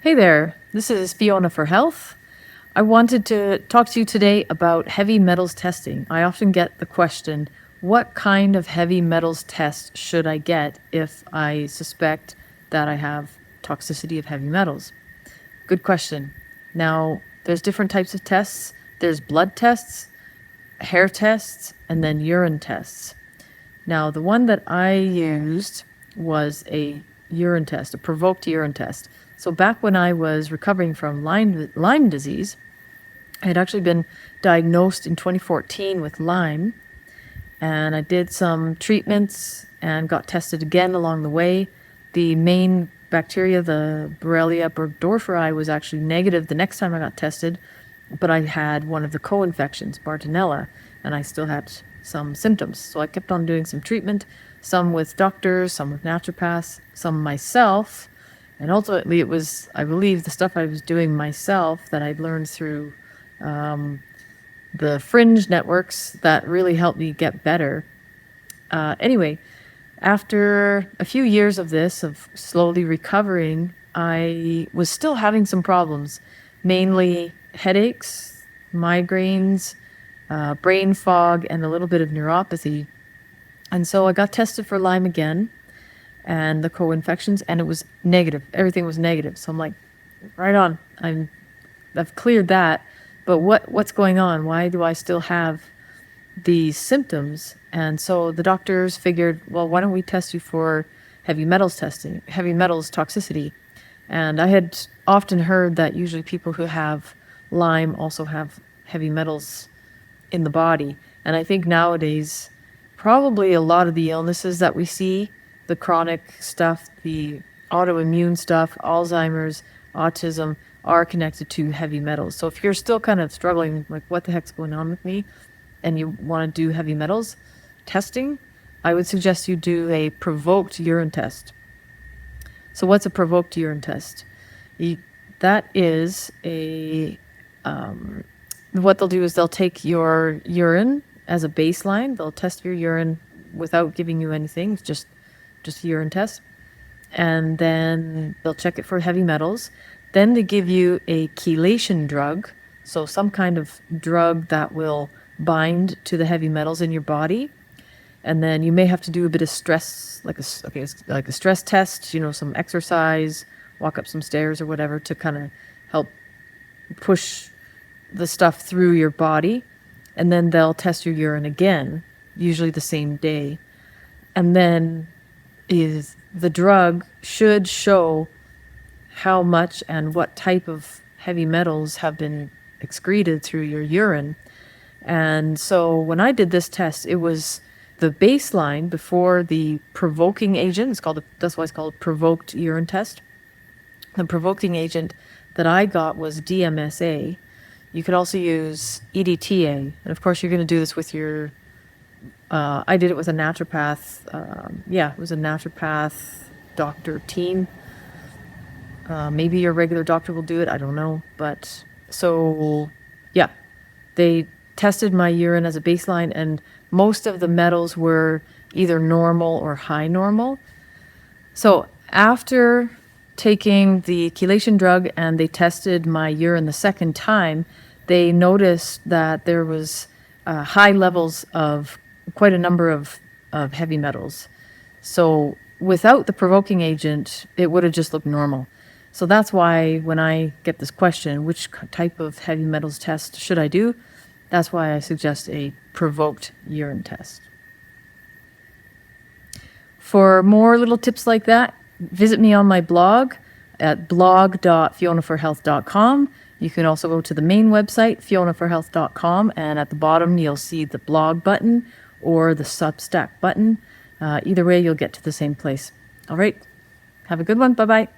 Hey there, this is Fiona for Health. I wanted to talk to you today about heavy metals testing. I often get the question, what kind of heavy metals test should I get if I suspect that I have toxicity of heavy metals? Good question. Now, there's different types of tests. There's blood tests, hair tests, and then urine tests. Now, the one that I used was a urine test, a provoked urine test. So back when I was recovering from Lyme disease, I had actually been diagnosed in 2014 with Lyme, and I did some treatments and got tested again along the way. The main bacteria, the Borrelia burgdorferi, was actually negative the next time I got tested, but I had one of the co-infections, Bartonella, and I still had some symptoms. So I kept on doing some treatment, some with doctors, some with naturopaths, some myself. And ultimately it was, I believe, the stuff I was doing myself that I'd learned through the fringe networks that really helped me get better. Anyway, after a few years of this, of slowly recovering, I was still having some problems, mainly headaches, migraines, brain fog, and a little bit of neuropathy. And so I got tested for Lyme again and the co-infections, and it was negative. Everything was negative. So I'm like, right on. I've cleared that, but what's going on? Why do I still have these symptoms? And so the doctors figured, well, why don't we test you for heavy metals toxicity? And I had often heard that usually people who have Lyme also have heavy metals in the body. And I think nowadays, probably a lot of the illnesses that we see, the chronic stuff, the autoimmune stuff, Alzheimer's, autism, are connected to heavy metals. So if you're still kind of struggling, like what the heck's going on with me, and you want to do heavy metals testing, I would suggest you do a provoked urine test. So what's a provoked urine test? That is what they'll do is they'll take your urine as a baseline. They'll test your urine without giving you anything, just a urine test. And then they'll check it for heavy metals. Then they give you a chelation drug, so some kind of drug that will bind to the heavy metals in your body. And then you may have to do a bit of stress, like a stress test, some exercise, walk up some stairs or whatever to kind of help push the stuff through your body. And then they'll test your urine again, usually the same day. And then the drug should show how much and what type of heavy metals have been excreted through your urine. And so when I did this test, it was the baseline before the provoking agent. That's why it's called provoked urine test. The provoking agent that I got was DMSA. You could also use EDTA. And of course, you're going to do this with your, I did it with a naturopath. It was a naturopath doctor team. Maybe your regular doctor will do it. I don't know. But so, yeah, they tested my urine as a baseline, and most of the metals were either normal or high normal. So after taking the chelation drug and they tested my urine the second time, they noticed that there was high levels of quite a number of heavy metals. So without the provoking agent, it would have just looked normal. So that's why when I get this question, which type of heavy metals test should I do? That's why I suggest a provoked urine test. For more little tips like that, visit me on my blog at blog.fionaforhealth.com. You can also go to the main website, fionaforhealth.com, and at the bottom you'll see the blog button or the Substack button. Either way, you'll get to the same place. All right, have a good one. Bye-bye.